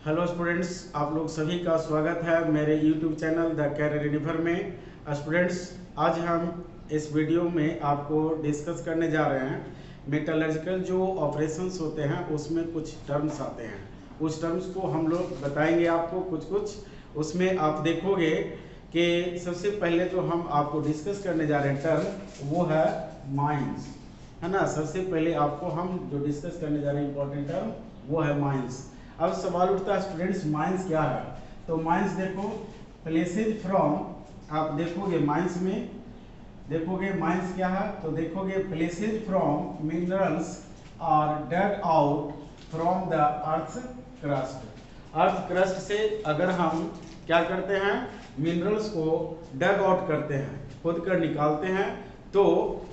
Hello students, आप लोग सभी का स्वागत है मेरे यूट्यूब चैनल द कैरियर यूनिफर में। स्टूडेंट्स, आज हम इस वीडियो में आपको डिस्कस करने जा रहे हैं मेटलर्जिकल जो ऑपरेशंस होते हैं उसमें कुछ टर्म्स आते हैं। उस टर्म्स को हम लोग बताएंगे आपको कुछ उसमें आप देखोगे कि सबसे पहले जो हम आपको डिस्कस करने जा रहे हैं टर्म वो है माइंस, है ना। सबसे पहले आपको हम जो डिस्कस करने जा रहे हैं इंपॉर्टेंट टर्म वो है माइंस। अब सवाल उठता है स्टूडेंट्स, माइंस क्या है? तो माइंस देखो, प्लेसेज फ्रॉम, आप देखोगे माइंस में, देखोगे माइंस क्या है तो देखोगे places from minerals are dug out from the earth crust. Earth crust से अगर हम क्या करते हैं, मिनरल्स को डग आउट करते हैं, खोद कर निकालते हैं, तो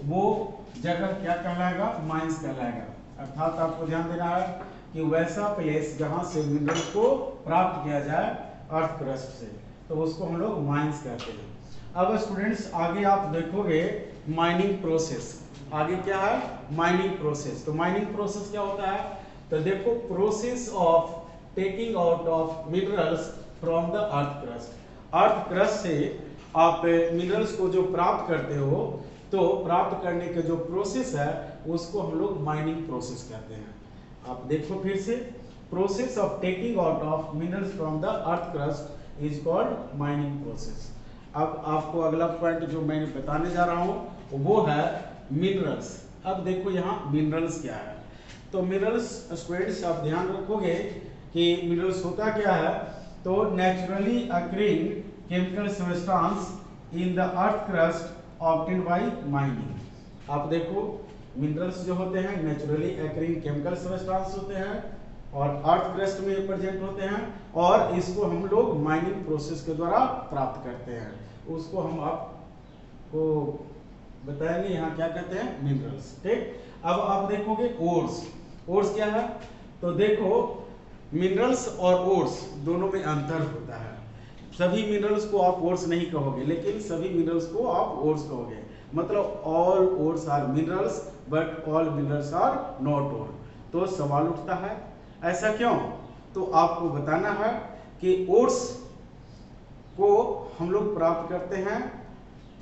वो जगह क्या कहलाएगा? माइंस कहलाएगा। अर्थात आपको ध्यान देना है कि वैसा प्लेस जहां से मिनरल्स को प्राप्त किया जाए अर्थ क्रस्ट से, तो उसको हम लोग माइंस कहते हैं। अब स्टूडेंट्स आगे आप देखोगे माइनिंग प्रोसेस। आगे क्या है? Mining process. तो माइनिंग प्रोसेस क्या होता है? तो देखो, process of taking out of minerals from the earth crust. Earth crust से आप मिनरल्स को जो प्राप्त करते हो, तो प्राप्त करने का जो प्रोसेस है उसको हम लोग माइनिंग प्रोसेस कहते हैं। आप देखो फिर से, process of taking out of minerals from the earth crust is called mining process. अब आपको अगला पॉइंट जो मैं बताने जा रहा हूं वो है मिनरल्स। अब देखो यहाँ मिनरल्स क्या है। तो मिनरल्स स्टूडेंट्स आप ध्यान रखोगे कि मिनरल्स होता क्या है, तो naturally occurring chemical substance in the earth crust obtained by mining. आप देखो, मिनरल्स जो होते हैं नेचुरली अकरिंग केमिकल सब्सटेंस होते हैं और अर्थ क्रस्ट में प्रेजेंट होते हैं, और इसको हम लोग माइनिंग प्रोसेस के द्वारा प्राप्त करते हैं। उसको हम आपको बताएंगे यहाँ क्या कहते हैं, मिनरल्स। ठीक, अब आप देखोगे ओर्स। ओर्स क्या है? तो देखो, मिनरल्स और ओर्स दोनों में अंतर होता है। सभी मिनरल्स को आप ओर्स नहीं कहोगे, लेकिन सभी मिनरल्स को आप ओर्स कहोगे। मतलब all ores are minerals but all minerals are not ore. तो सवाल उठता है ऐसा क्यों? तो आपको बताना है कि ओर्स को हम लोग प्राप्त करते हैं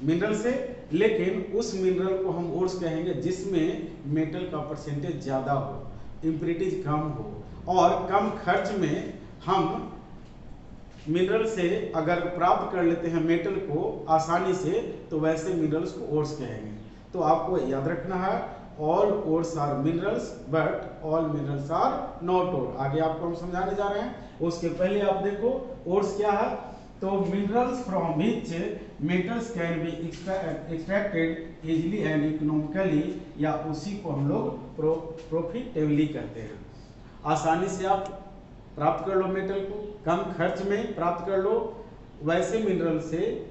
मिनरल से, लेकिन उस मिनरल को हम ओर्स कहेंगे जिसमें मेटल का परसेंटेज ज्यादा हो, इम्प्योरिटीज कम हो, और कम खर्च में हम मिनरल से अगर प्राप्त कर लेते हैं मेटल को आसानी से, तो वैसे मिनरल्स को ओर्स कहेंगे। तो आपको याद रखना है, all ores are minerals but all minerals are not ore. आगे आपको हम समझाने जा रहे हैं। उसके पहले आप देखो ओर्स क्या है। तो minerals from which metals can be extracted easily and economically, या उसी को हम लोग प्रॉफिटेबली कहते हैं। आसानी से आप प्राप्त कर लो मेटल को, कम खर्च में प्राप्त कर लो वैसे मिनरल से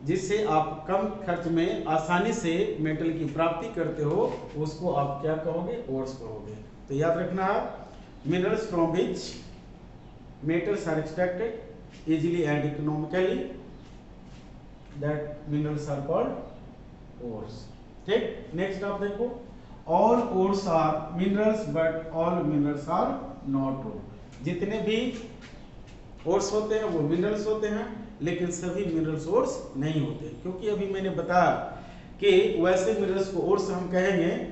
जिससे आप कम खर्च में आसानी से मेटल की प्राप्ति करते हो, उसको आप क्या कहोगे? ओर्स कहोगे। तो याद रखना है, minerals from which metals are extracted easily and economically, that minerals are called ores. ठीक, नेक्स्ट आप देखो, all ores are minerals but all minerals are not ore. जितने भी ओर्स होते हैं वो मिनरल्स होते हैं, लेकिन सभी मिनरल्स ओर्स नहीं होते, क्योंकि अभी मैंने बताया कि वैसे मिनरल्स को ओर्स हम कहेंगे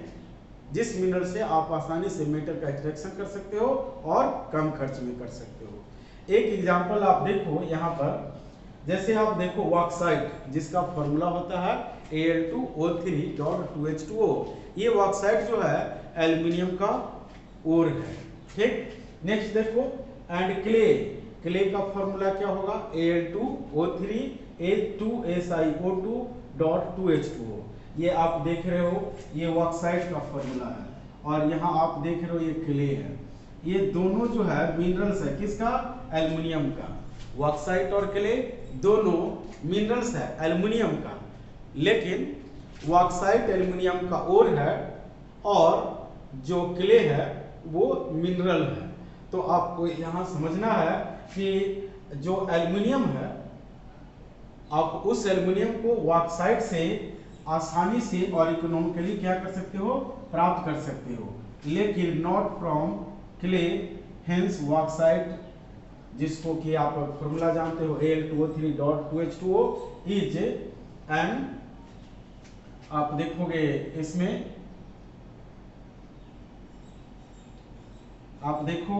जिस मिनरल से आप आसानी से मेटल का एक्सट्रैक्शन कर सकते हो और कम खर्च में कर सकते हो। एक एग्जांपल आप देखो यहाँ पर, जैसे आप देखो बॉक्साइट, जिसका फॉर्मूला होता है Al2O3.2H2O। ये बॉक्साइट जो है एल्युमिनियम का ओर है। ठीक, नेक्स्ट देखो, एंड क्ले, क्ले का फॉर्मूला क्या होगा? Al2O3H2SiO2.2H2O। ये आप देख रहे हो, ये बॉक्साइट का फॉर्मूला है, और यहाँ आप देख रहे हो ये क्ले है। ये दोनों जो है मिनरल्स है, किसका? एल्युमिनियम का। बॉक्साइट और क्ले दोनों मिनरल्स है एल्युमिनियम का, लेकिन बॉक्साइट एल्युमिनियम का ओर है और जो क्ले है वो मिनरल है। तो आपको यहाँ समझना है कि जो एल्युमिनियम है, आप उस एल्युमिनियम को बॉक्साइट से आसानी से और इकोनॉमिकली क्या कर सकते हो? प्राप्त कर सकते हो, लेकिन not from clay hence bauxite, जिसको कि आप फॉर्मूला जानते हो Al2O3.2H2O इज एन, आप देखोगे इसमें आप देखो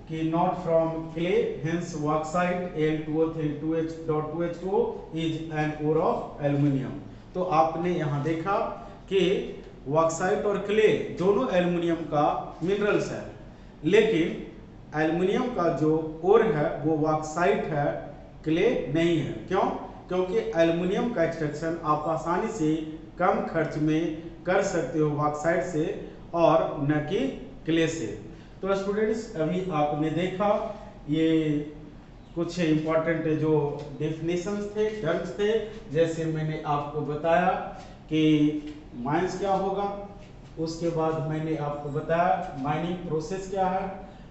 कि not from clay, hence bauxite Al2O3.2H2O is an ore of aluminium. तो आपने यहाँ देखा कि बॉक्साइट और क्ले दोनों एल्युमिनियम का मिनरल्स है, लेकिन एल्युमिनियम का जो ओर है वो बॉक्साइट है, क्ले नहीं है। क्यों? क्योंकि एल्युमिनियम का एक्सट्रैक्शन आप आसानी से कम खर्च में कर सकते हो बॉक्साइट से और न कि क्ले से। तो स्टूडेंट्स, अभी आपने देखा ये कुछ इंपॉर्टेंट जो डेफिनेशंस थे, टर्म्स थे, जैसे मैंने आपको बताया कि माइंस क्या होगा, उसके बाद मैंने आपको बताया माइनिंग प्रोसेस क्या है,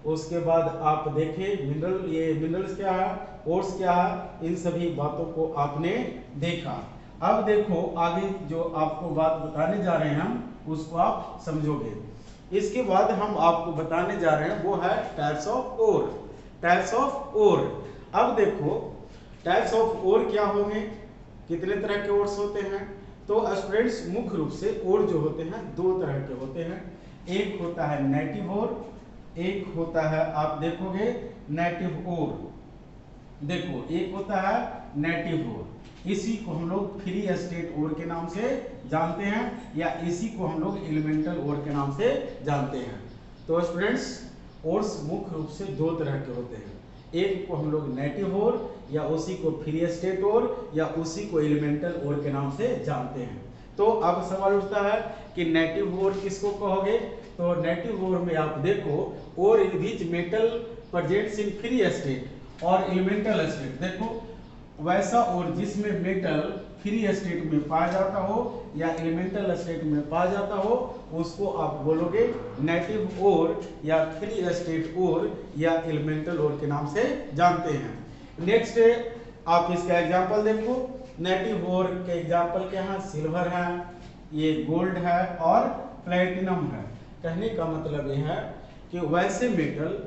उसके बाद आप देखें मिनरल, ये मिनरल्स क्या है, ओर्स क्या है, इन सभी बातों को आपने देखा। अब देखो आगे जो आपको बात बताने जा रहे हैं हम, उसको आप समझोगे। इसके बाद हम आपको बताने जा रहे हैं वो है types of ore. Types of ore, अब देखो टाइप्स ऑफ ओर क्या होंगे, कितने तरह के ओर्स होते हैं। तो स्टूडेंट्स, मुख्य रूप से ओर जो होते हैं दो तरह के होते हैं। एक होता है नेटिव ओर, एक होता है आप देखोगे नेटिव ओर। देखो एक होता है नेटिव ओर, इसी को हम लोग फ्री स्टेट ओर के नाम से जानते हैं, या इसी को हम लोग एलिमेंटल ओर के नाम से जानते हैं। तो स्टूडेंट्स, ओर्स मुख्य रूप से दो तरह के होते हैं, एक को हम लोग नेटिव ओर या उसी को फ्री स्टेट ओर या उसी को एलिमेंटल ओर के नाम से जानते हैं। तो अब सवाल उठता है कि नेटिव ओर किसको कहोगे। तो नेटिव ओर में आप देखो ore in which metal presents in free state और एलिमेंटल स्टेट। देखो वैसा ओर जिसमें मेटल फ्री स्टेट में पाया जाता हो या एलिमेंटल स्टेट में पाया जाता हो, उसको आप बोलोगे नेटिव ओर या फ्री स्टेट ओर या एलिमेंटल ओर के नाम से जानते हैं। नेक्स्ट आप इसका एग्जांपल देखो। नेटिव ओर के एग्जांपल क्या है, सिल्वर है, ये गोल्ड है और प्लेटिनम है। कहने का मतलब यह है कि वैसे मेटल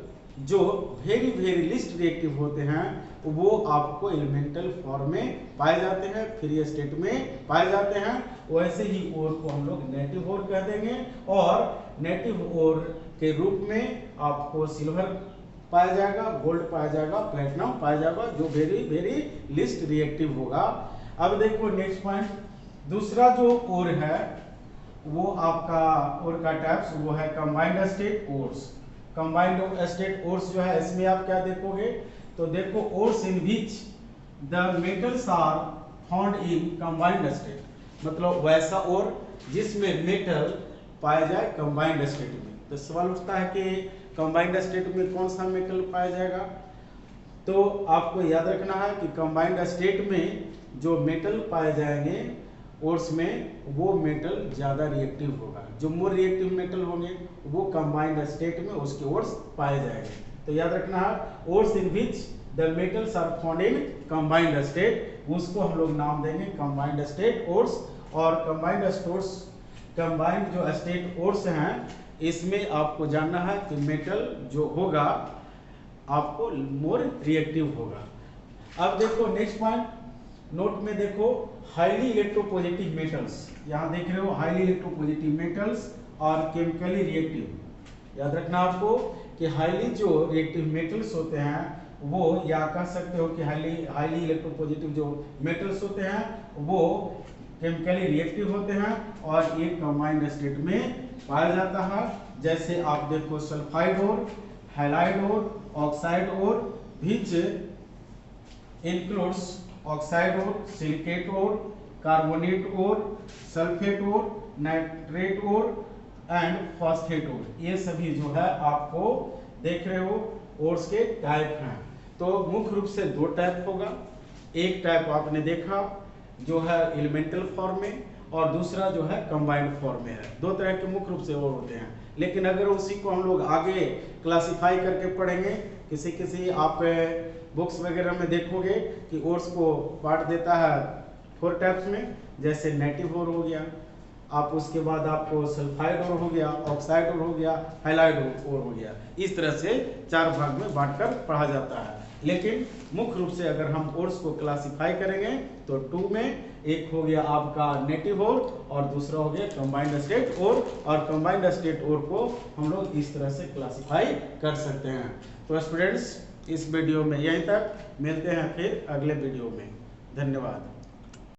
जो वेरी वेरी लिस्ट रिएक्टिव होते हैं वो आपको एलिमेंटल फॉर्म में पाए जाते हैं, फ्री स्टेट में पाए जाते हैं। वैसे ही ओर को हम लोग नेटिव ओर कह देंगे, और नेटिव ओर के रूप में आपको सिल्वर पाया जाएगा, गोल्ड पाया जाएगा, प्लेटिनम पाया जाएगा, जो वेरी वेरी लिस्ट रिएक्टिव होगा। अब देखो नेक्स्ट पॉइंट, दूसरा जो ओर है वो आपका ओर का टाइप्स वो है combined state ores. Combined state ores जो है इसमें आप क्या देखोगे, तो देखो ores in which the metals are found in combined state, मतलब वैसा ओर जिसमें मेटल पाया जाए कंबाइंड स्टेट में। तो सवाल उठता है कि कंबाइंड स्टेट में कौन सा मेटल पाया जाएगा। तो आपको याद रखना है कि कंबाइंड स्टेट में जो मेटल पाए जाएंगे ओर्स में, वो मेटल ज्यादा रिएक्टिव होगा। जो मोर रिएक्टिव मेटल होंगे वो कंबाइंड स्टेट में उसके ओर्स पाए जाएंगे। तो याद रखना है ores in which the metals are found in combined state, उसको हम लोग नाम देंगे कंबाइंड स्टेट ओर्स। और कंबाइंड जो स्टेट ओर्स हैं इसमें आपको जानना है कि मेटल जो होगा आपको मोर रिएक्टिव होगा। अब देखो नेक्स्ट पॉइंट, नोट में देखो हाईली इलेक्ट्रोपॉजिटिव मेटल्स, यहाँ देख रहे हो हाईली इलेक्ट्रोपॉजिटिव मेटल्स और केमिकली रिएक्टिव। याद रखना आपको कि हाईली जो रिएक्टिव मेटल्स होते हैं वो, या कह सकते हो कि हाईली इलेक्ट्रोपॉजिटिव जो मेटल्स होते हैं वो केमिकली रिएक्टिव होते हैं और ये कंबाइंड स्टेट में पाया जाता है। जैसे आप देखो sulphide ore, halide ore, oxide ore, which includes oxide ore, silicate ore, carbonate ore, sulphate ore, nitrate ore and phosphate ore. ये सभी जो है आपको देख रहे हो ओर्स के टाइप हैं। तो मुख्य रूप से दो टाइप होगा, एक टाइप आपने देखा जो है एलिमेंटल फॉर्म में और दूसरा जो है कंबाइंड फॉर्म में है। दो तरह के मुख्य रूप से ओर होते हैं, लेकिन अगर उसी को हम लोग आगे क्लासिफाई करके पढ़ेंगे, किसी आप बुक्स वगैरह में देखोगे कि ओर्स को बांट देता है 4 टाइप्स में। जैसे नेटिव ओर हो गया, आप उसके बाद आपको सल्फाइड ओर हो गया, ऑक्साइड ओर हो गया, हैलाइड ओर हो गया। इस तरह से 4 भाग में बांटकर पढ़ा जाता है। लेकिन मुख्य रूप से अगर हम ओर्स को क्लासिफाई करेंगे तो 2 में एक हो गया आपका नेटिव ओर और दूसरा हो गया कंबाइंड स्टेट ओर, और कंबाइंड स्टेट ओर को हम लोग इस तरह से क्लासिफाई कर सकते हैं। तो स्टूडेंट्स, इस वीडियो में यहीं तक, मिलते हैं फिर अगले वीडियो में। धन्यवाद।